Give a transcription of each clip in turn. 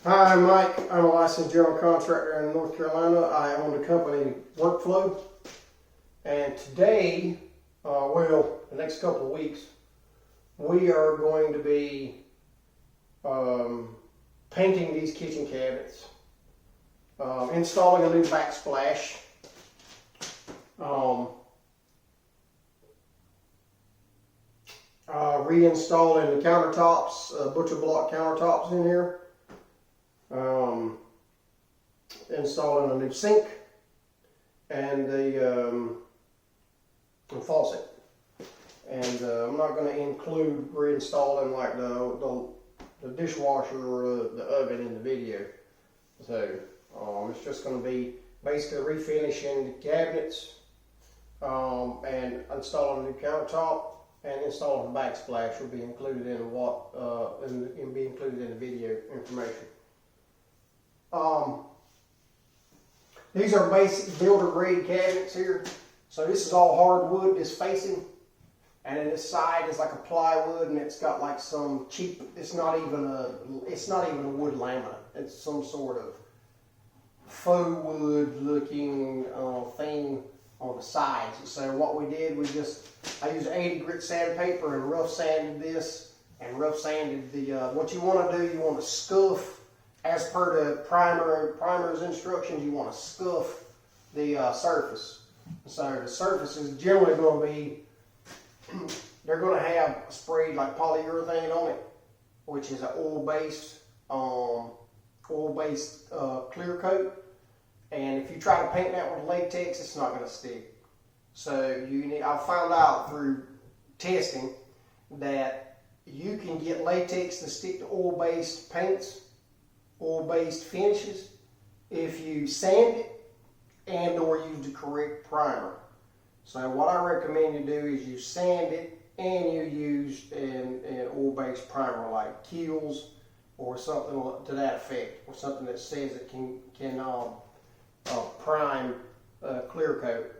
Hi, I'm Mike. I'm a licensed general contractor in North Carolina. I own the company Workflow. And today, the next couple of weeks, we are going to be painting these kitchen cabinets, installing a new backsplash, reinstalling the countertops, butcher block countertops in here. Installing a new sink and the faucet. And I'm not going to include reinstalling like the dishwasher or the oven in the video. So it's just going to be basically refinishing the cabinets and installing a new countertop, and installing the backsplash will be included in be included in the video information. These are basic builder grade cabinets here. So this is all hardwood, this facing, and then this side is like a plywood, and it's got like some cheap. It's not even a wood laminate. It's some sort of faux wood looking thing on the sides. So what we did, I used 80 grit sandpaper and rough sanded this, and rough sanded the. What you want to do, you want to scuff. As per the primer's instructions, you want to scuff the surface. So the surface is generally going to be, they're going to have sprayed like polyurethane on it, which is an oil-based clear coat. And if you try to paint that with latex, it's not going to stick. So I found out through testing that you can get latex to stick to oil-based paints, oil-based finishes, if you sand it and or use the correct primer. So what I recommend you do is you sand it and you use an oil-based primer like Kiehl's or something to that effect, or something that says it can prime clear coat.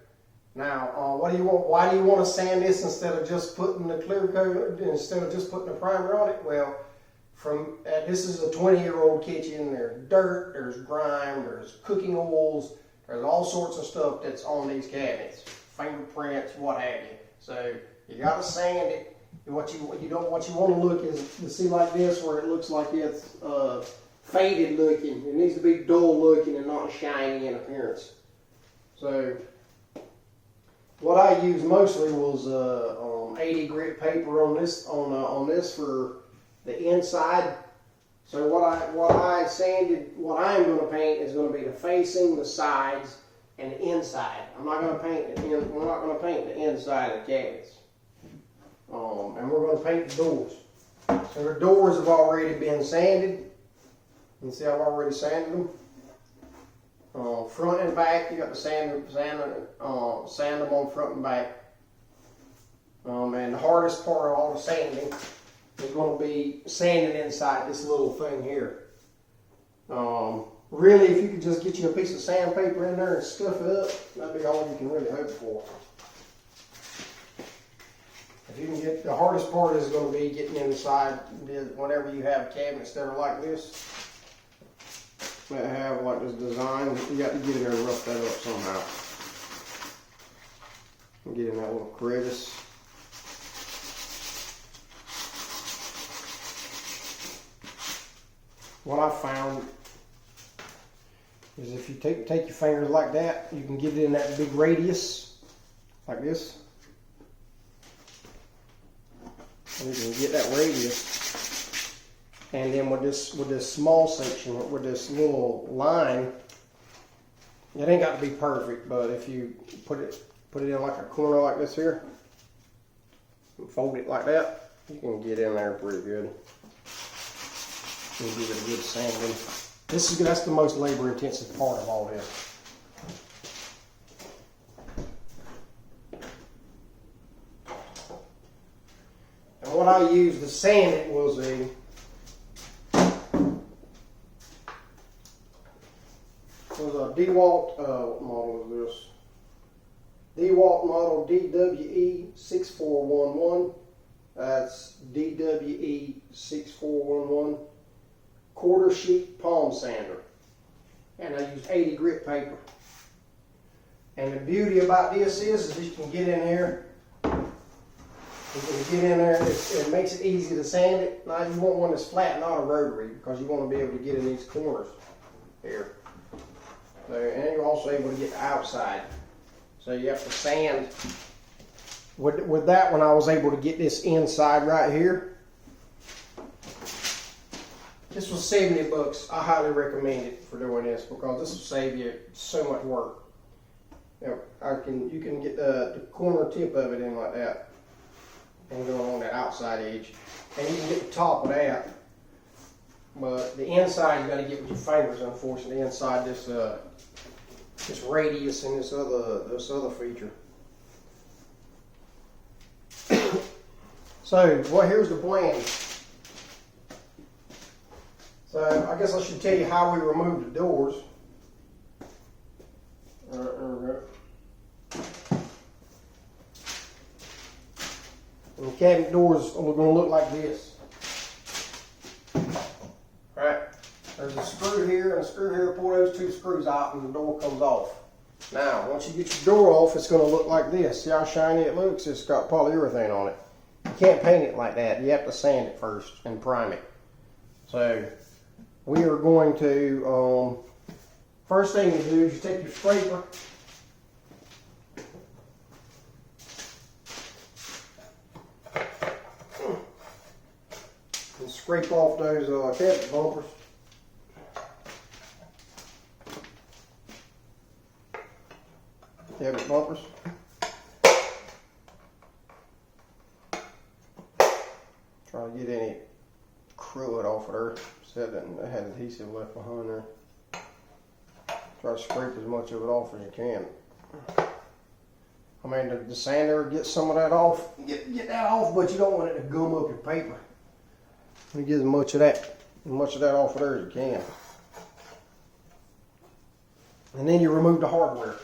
Now, what do you want? Why do you want to sand this instead of just putting the clear coat, instead of just putting the primer on it? Well, this is a 20-year-old kitchen. There's dirt, there's grime, there's cooking oils, there's all sorts of stuff that's on these cabinets, fingerprints, what have you. So you got to sand it. And what you want to look is to see like this, where it looks like it's faded looking. It needs to be dull looking and not shiny in appearance. So what I used mostly was 80 grit paper on this for the inside. So what I sanded, what I'm going to paint is going to be the facing, the sides, and the inside. We're not going to paint the inside of the cabinets. And we're going to paint the doors. So the doors have already been sanded. You can see I've already sanded them. Front and back, you got to sand them on front and back. And the hardest part of all the sanding is going to be sanding inside this little thing here. Really, if you could just get you a piece of sandpaper in there and scuff it up, that'd be all you can really hope for. If you can the hardest part is going to be getting inside whenever you have cabinets that are like this, that have like this design. You got to get in there and rough that up somehow. Get in that little crevice. What I found is if you take your fingers like that, you can get it in that big radius, like this. And you can get that radius, and then with this small section, with this little line, it ain't got to be perfect, but if you put it in like a corner like this here, and fold it like that, you can get in there pretty good. And give it a good sanding. That's the most labor intensive part of all this. And what I used to sand it was a DeWalt, what model is this? DeWalt model DWE6411. That's DWE6411. quarter sheet palm sander. And I use 80 grit paper. And the beauty about this is you can get in there. You can get in there, it makes it easy to sand it. Now you want one that's flat, not a rotary, because you want to be able to get in these corners here. So, and you're also able to get the outside. So you have to sand. With that one, I was able to get this inside right here. This was 70 bucks. I highly recommend it for doing this because this will save you so much work. You know, you can get the corner tip of it in like that and go along that outside edge, and you can get the top of that. But the inside you got to get with your fingers. Unfortunately, inside this radius and this other feature. So, well, here's the plan. So, I guess I should tell you how we remove the doors. And the cabinet doors are going to look like this. Alright, there's a screw here and a screw here. Pull those two screws out and the door comes off. Now, once you get your door off, it's going to look like this. See how shiny it looks? It's got polyurethane on it. You can't paint it like that. You have to sand it first and prime it. So, we are going to, first thing you do is you take your scraper. And scrape off those cabinet bumpers. Cabinet bumpers. Try to get any crud off of there. Said that I had adhesive left behind there. Try to scrape as much of it off as you can. I mean, the sander gets some of that off. Get that off, but you don't want it to gum up your paper. You get as much of that off of there as you can. And then you remove the hardware.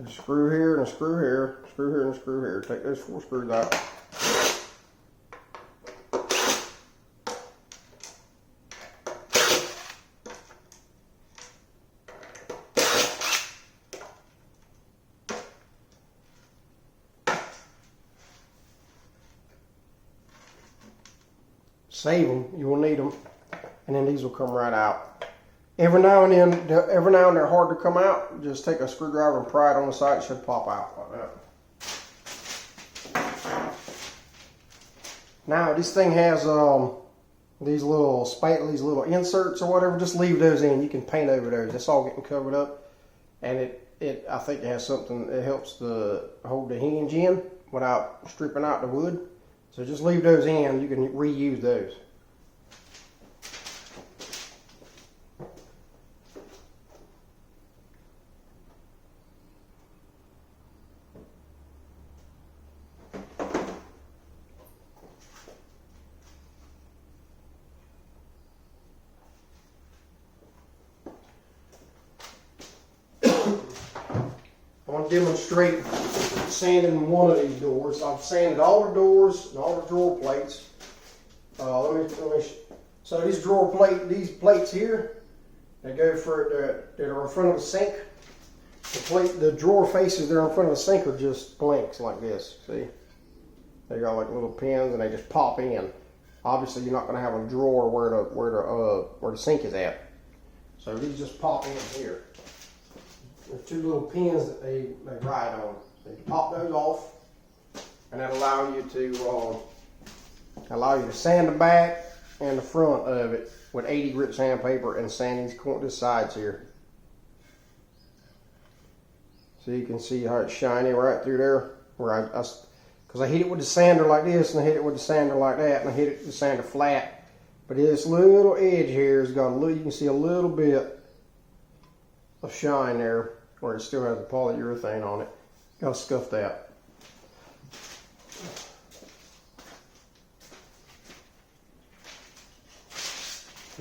A screw here and a screw here, screw here and a screw here. Take those 4 screws out. Save them, you will need them, and then these will come right out. Every now and then they're hard to come out. Just take a screwdriver and pry it on the side. It should pop out like that. Now this thing has these little inserts or whatever. Just leave those in. You can paint over those. That's all getting covered up, and I think it has something that helps to hold the hinge in without stripping out the wood. So just leave those in. You can reuse those. I want to demonstrate sanding one of these doors. I've sanded all the doors and all the drawer plates. So these plates here, they go for that are in front of the sink. The drawer faces that are in front of the sink are just blanks like this. See, they got like little pins and they just pop in. Obviously, you're not going to have a drawer where the sink is at. So these just pop in here. There's 2 little pins that they ride on. So you pop those off, and that allow you to sand the back and the front of it with 80 grit sandpaper and sand these sides here. So you can see how it's shiny right through there. Because I hit it with the sander like this, and I hit it with the sander like that, and I hit it with the sander flat. But this little edge here has got you can see a little bit of shine there where it still has the polyurethane on it. Gotta scuff that.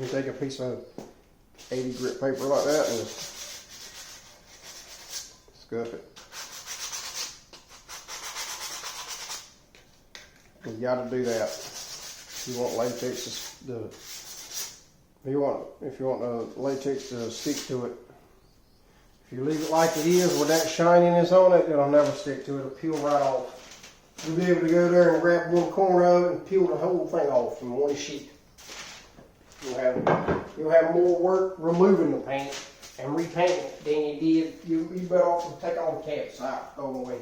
You take a piece of 80 grit paper like that and scuff it. You got to do that. You want latex to if you want the latex to stick to it. If you leave it like it is with that shininess on it, it'll never stick to it. It'll peel right off. You'll be able to go there and grab one corner of it and peel the whole thing off in one sheet. You'll have more work removing the paint and repainting it than you did. You better off to take all the caps out, throw them away.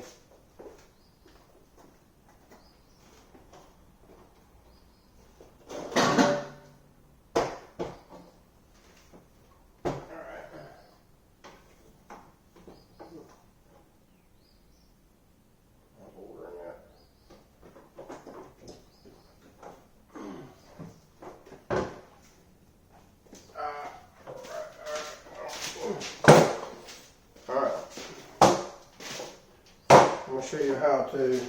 I'm going to show you how to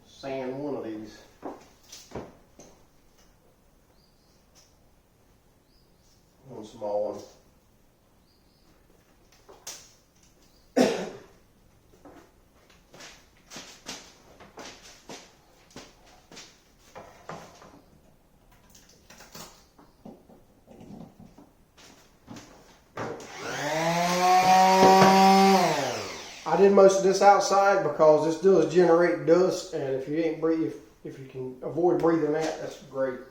sand one of these. One small one. I did most of this outside because this does generate dust, and if you can avoid breathing that, that's great.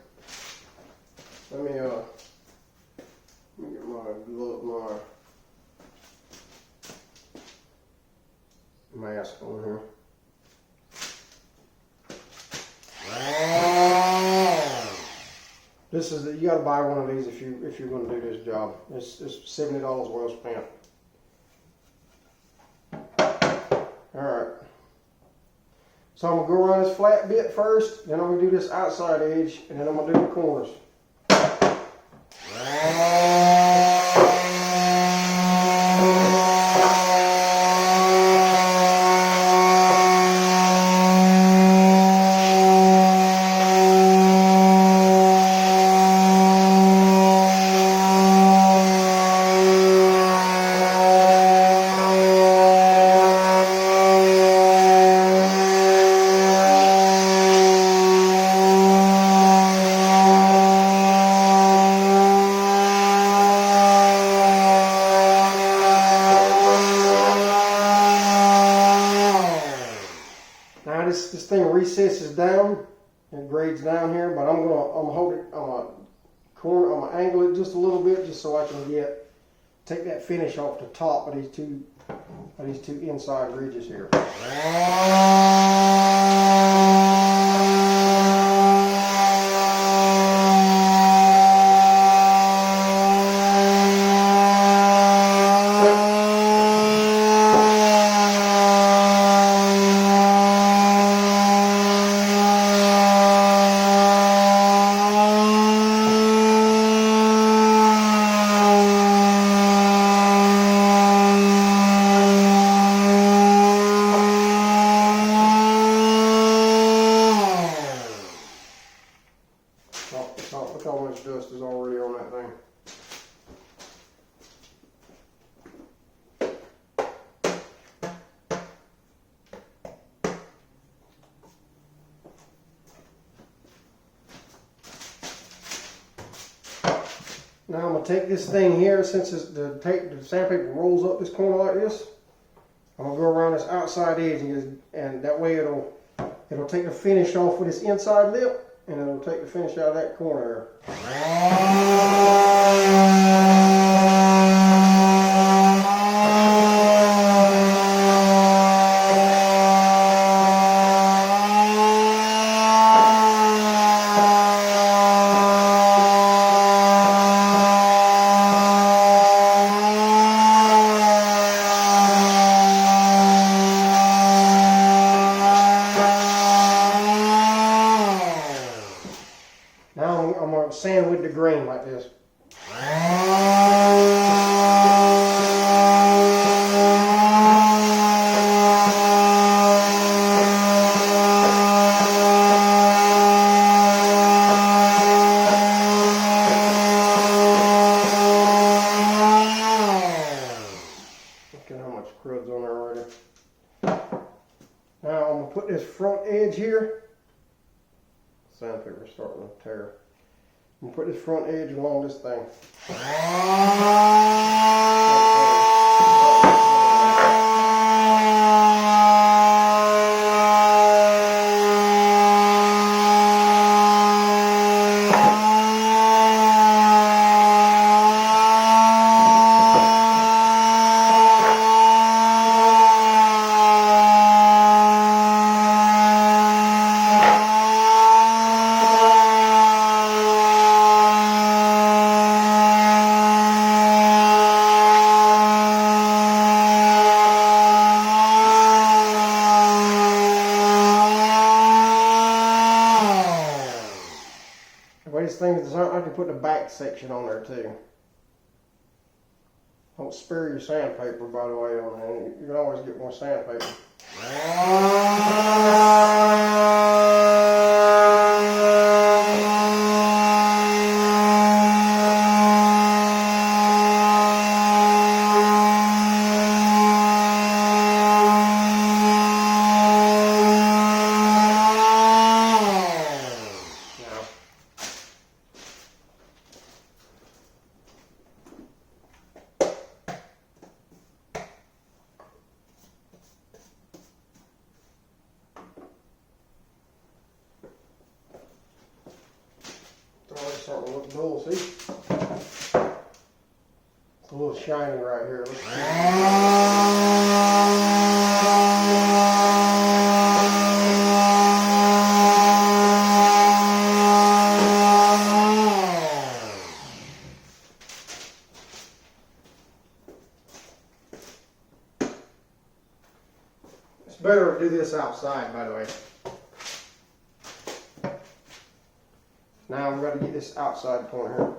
Let me get my mask on here. This is you got to buy one of these if you're going to do this job. It's $70 well spent. Alright, so I'm going to go around this flat bit first, then I'm going to do this outside edge, and then I'm going to do the corners. Now this thing recesses down and grades down here, but I'm gonna hold it on a corner. I'm gonna angle it just a little bit, just so I can take that finish off the top of these two inside ridges here. Look how much dust is already on that thing. Now I'm going to take this thing here, since the sandpaper rolls up this corner like this. I'm going to go around this outside edge, and that way it'll take the finish off with this inside lip. And it'll take the finish out of that corner. Now I'm going to sand with the grain like this. Look at how much crud's on there already. Now I'm going gonna put this front edge here. Sandpaper's starting to tear. And put this front edge along this thing. I can put the back section on there too. Don't spare your sandpaper, by the way, on there. You can always get more sandpaper. Starting to look dull, see? It's a little shiny right here. It's better to do this outside, by the way. Now we've got to get this outside corner here.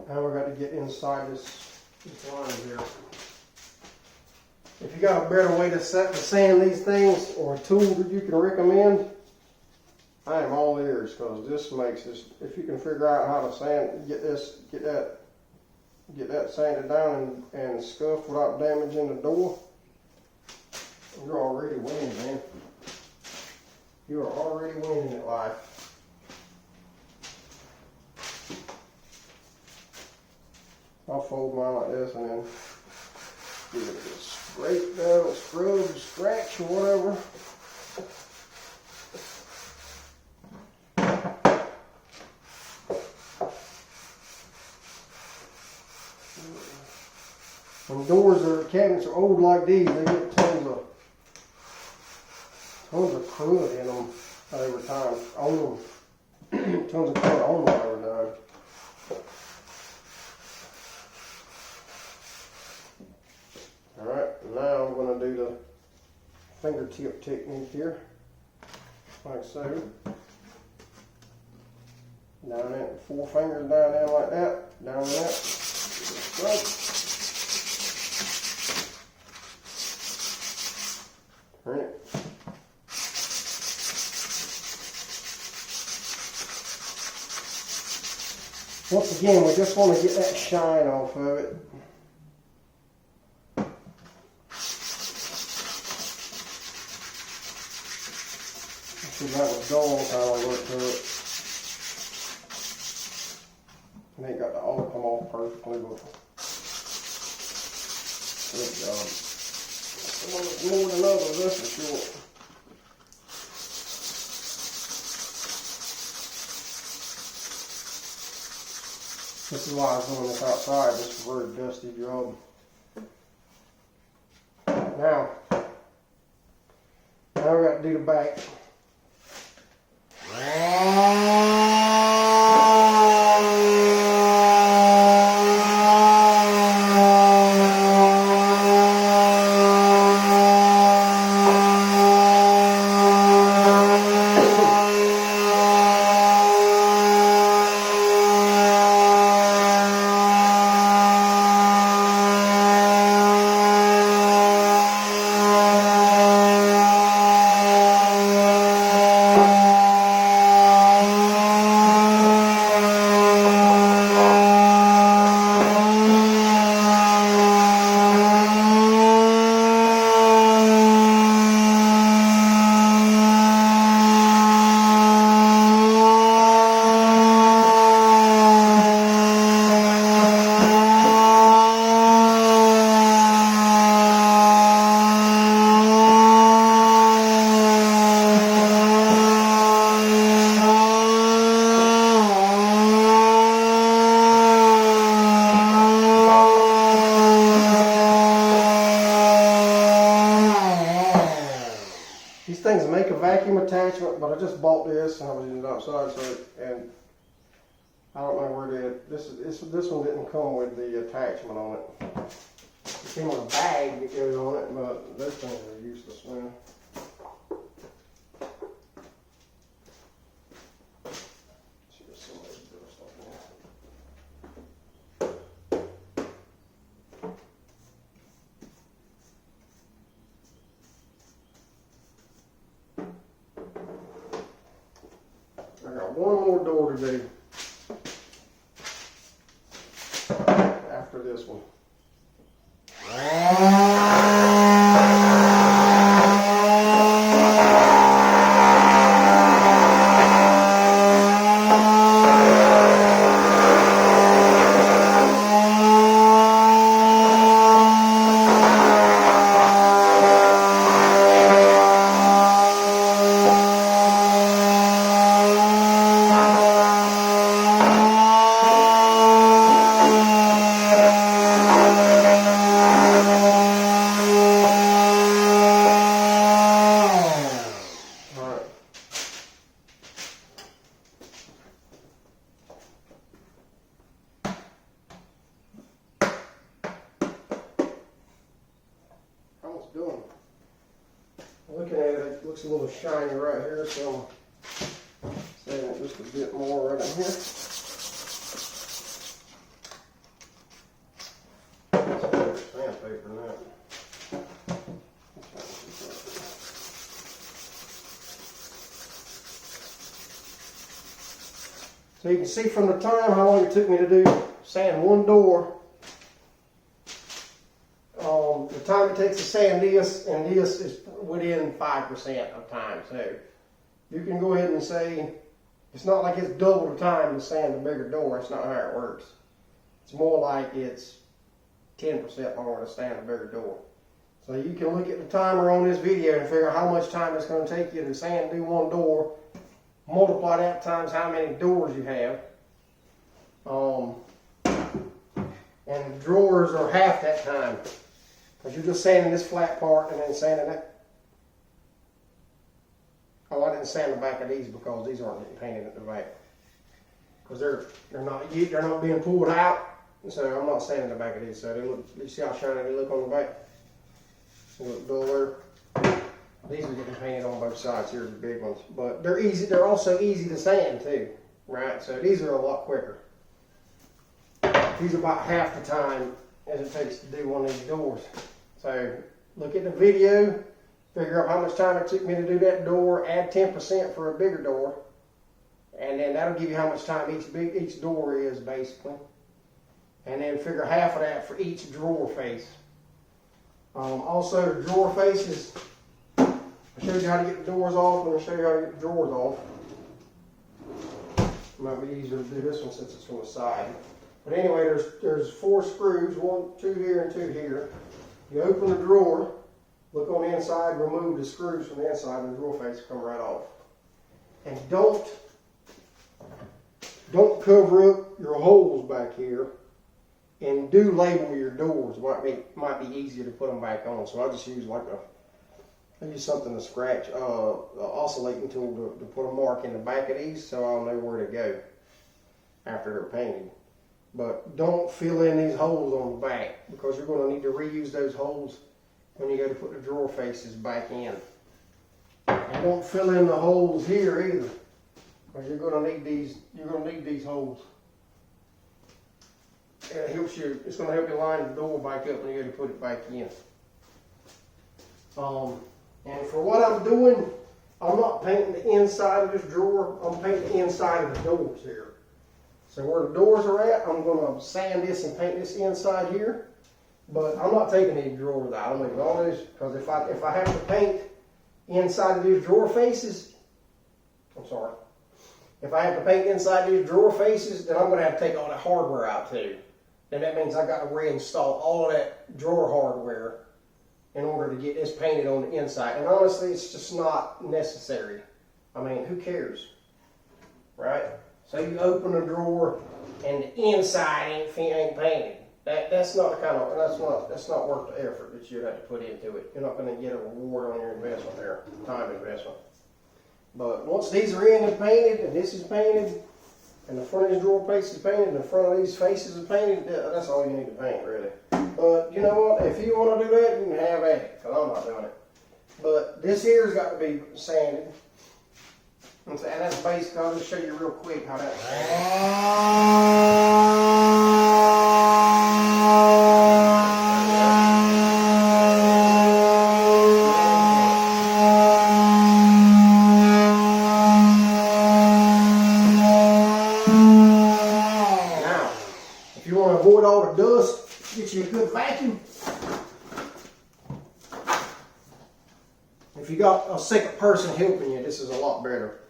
Now we've got to get inside this line here. If you got a better way to sand these things, or a tool that you can recommend, I am all ears, because this makes this. If you can figure out how to sand, get that sanded down and scuffed without damaging the door, you're already winning, man. You are already winning at life. I'll fold mine like this and then give it a scrape down, scrub, scratch, or whatever. When doors or cabinets are old like these, they get tons of crud in them over time. On them, tons of crud on them over time. Alright, now I'm going to do the fingertip technique here, like so. Down that, 4 fingers down there like that, down that. Right. Turn it. Once again, we just want to get that shine off of it. See, that was dull how I worked through it. It ain't got to all come off perfectly, but Good job. Some of it's more than others, that's for sure. This is why I was doing this outside. This is a very dusty job. Now we got to do the back. These things make a vacuum attachment, but I just bought this and I was using it outside, so and I don't know where it is. This one didn't come with the attachment on it. It came with a bag that goes on it, but those things are useless now. I got one more door to do after this one. Doing. Looking at it, it looks a little shiny right here, so I'm saving it just a bit more right in here. That's better sandpaper than that. So you can see from the time how long it took me to do sand one door. The time it takes to sand this and this is within 5% of time. So you can go ahead and say it's not like it's double the time to sand a bigger door. It's not how it works. It's more like it's 10% longer to sand a bigger door. So you can look at the timer on this video and figure out how much time it's going to take you to sand do one door. Multiply that times how many doors you have. And the drawers are half that time. Because you're just sanding this flat part and then sanding that. Oh, I didn't sand the back of these because these aren't getting painted at the back. Because they're not being pulled out. So I'm not sanding the back of these. So they look, you see how shiny they look on the back? They look duller. These are getting painted on both sides. Here's the big ones. But they're easy. They're also easy to sand too. Right? So these are a lot quicker. These are about half the time as it takes to do one of these doors. So look at the video, figure out how much time it took me to do that door, add 10% for a bigger door, and then that'll give you how much time each door is basically. And then figure half of that for each drawer face. Also the drawer faces, I showed you how to get the doors off, and I'll show you how to get the drawers off. It might be easier to do this one since it's from the side. But anyway, there's 4 screws, 1, 2 here and 2 here. You open the drawer, look on the inside, remove the screws from the inside, and the drawer face will come right off. And don't cover up your holes back here, and do label your doors. Might be easier to put them back on. So I just use something to scratch, an oscillating tool to put a mark in the back of these, so I'll know where to go after they're painted. But don't fill in these holes on the back, because you're going to need to reuse those holes when you go to put the drawer faces back in. And don't fill in the holes here either, because you're going to need these. You're going to need these holes. And it helps you. It's going to help you line the door back up when you go to put it back in. And for what I'm doing, I'm not painting the inside of this drawer. I'm painting the inside of the doors here. So where the doors are at, I'm going to sand this and paint this inside here. But I'm not taking any drawers out. I'm leaving all this, because if I have to paint inside of these drawer faces, if I have to paint inside these drawer faces, then I'm going to have to take all that hardware out too. And that means I got to reinstall all of that drawer hardware in order to get this painted on the inside. And honestly, it's just not necessary. I mean, who cares, right? So you open a drawer and the inside ain't painted. That's not worth the effort that you have to put into it. You're not going to get a reward on your investment there, time investment. But once these are in and painted, and this is painted, and the front of this drawer face is painted, and the front of these faces is painted, that's all you need to paint, really. But you know what? If you want to do that, you can have at it, because I'm not doing it. But this here's got to be sanded. And that's basic. I'll just show you real quick how that's Now, if you want to avoid all the dust, get you a good vacuum. If you got a second person helping you, this is a lot better.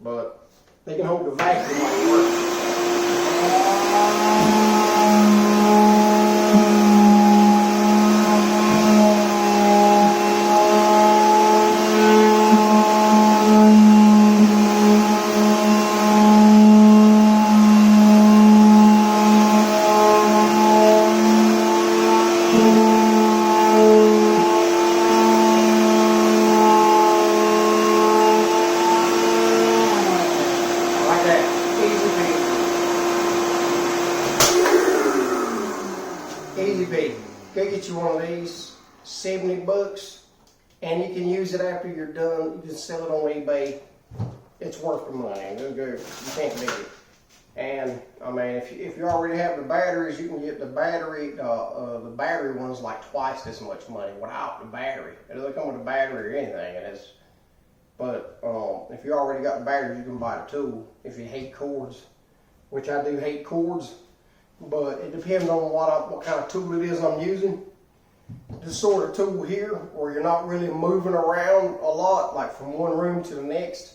But they can hold the vacuum like it works. Easy peasy. Go get you one of these, $70, and you can use it after you're done. You can sell it on eBay. It's worth the money. You can't beat it. And I mean, if you already have the batteries, you can get the battery ones like twice this much money without the battery. It doesn't come with a battery or anything. But if you already got the batteries, you can buy the tool. If you hate cords, which I do hate cords. But it depends on what kind of tool it is I'm using. This sort of tool here, where you're not really moving around a lot, like from one room to the next.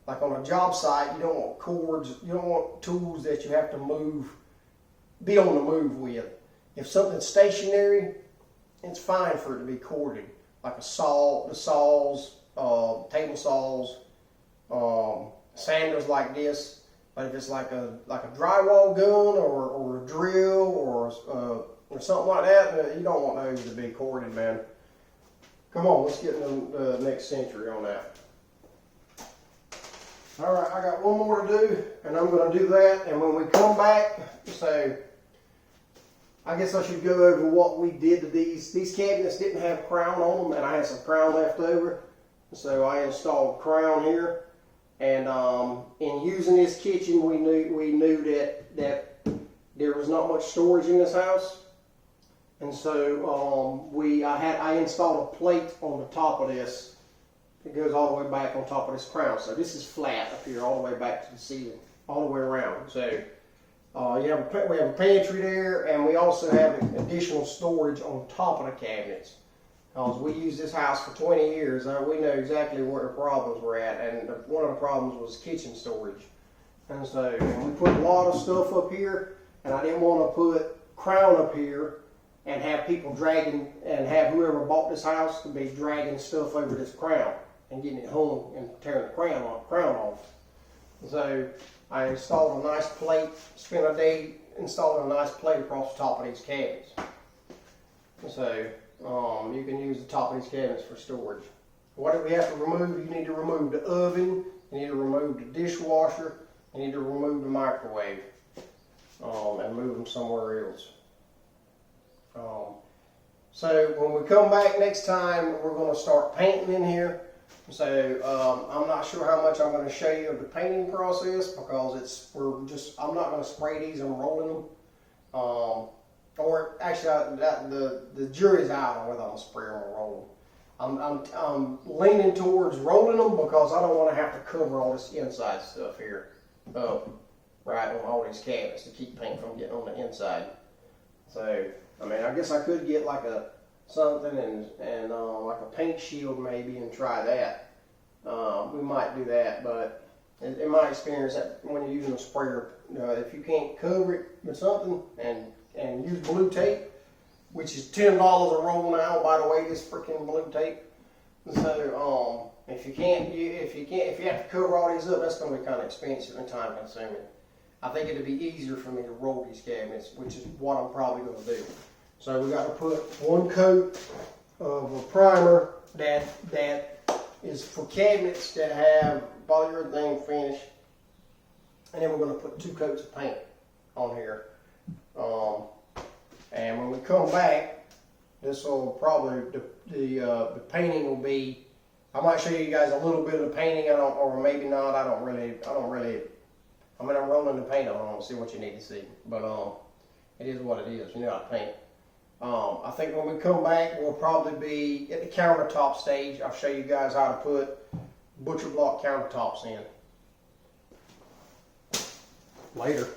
Like on a job site, you don't want cords, you don't want tools that you have to be on the move with. If something's stationary, it's fine for it to be corded. Like the saws, table saws, sanders like this. But if it's like a drywall gun or a drill or something like that, you don't want those to be corded, man. Come on, let's get in the next century on that. All right, I got one more to do, and I'm going to do that. And when we come back, so I guess I should go over what we did to these. These cabinets didn't have crown on them, and I had some crown left over, so I installed crown here. And in using this kitchen, we knew that there was not much storage in this house, and so I installed a plate on the top of this. It goes all the way back on top of this crown. So this is flat up here, all the way back to the ceiling, all the way around. So we have a pantry there, and we also have additional storage on top of the cabinets. Because we used this house for 20 years, we know exactly where the problems were at, and one of the problems was kitchen storage. And so we put a lot of stuff up here, and I didn't want to put crown up here and have people dragging, and have whoever bought this house to be dragging stuff over this crown and getting it hung and tearing the crown off. So I installed a nice plate, spent a day installing a nice plate across the top of these cabinets. So you can use the top of these cabinets for storage. What do we have to remove? You need to remove the oven, you need to remove the dishwasher, you need to remove the microwave, and move them somewhere else. So when we come back next time, we're going to start painting in here. So I'm not sure how much I'm going to show you of the painting process, because I'm not going to spray these, I'm rolling them. Or actually, the jury's out on whether I'm going to spray them or roll them. I'm leaning towards rolling them because I don't want to have to cover all this inside stuff here up right on all these cabinets to keep paint from getting on the inside. So I mean, I guess I could get like something and like a paint shield maybe and try that. We might do that, but in my experience, that when you're using a sprayer, if you can't cover it with something and use blue tape, which is $10 a roll now, by the way, this freaking blue tape. So if you have to cover all these up, that's going to be kind of expensive and time consuming. I think it'd be easier for me to roll these cabinets, which is what I'm probably going to do. So we got to put one coat of a primer that is for cabinets that have polyurethane finish, and then we're going to put 2 coats of paint on here. And when we come back, this will probably the painting will be. I might show you guys a little bit of the painting, or maybe not. I don't really. I mean, I'm rolling the paint on. See what you need to see, but it is what it is. You know how to paint. I think when we come back, we'll probably be at the countertop stage. I'll show you guys how to put butcher block countertops in. Later.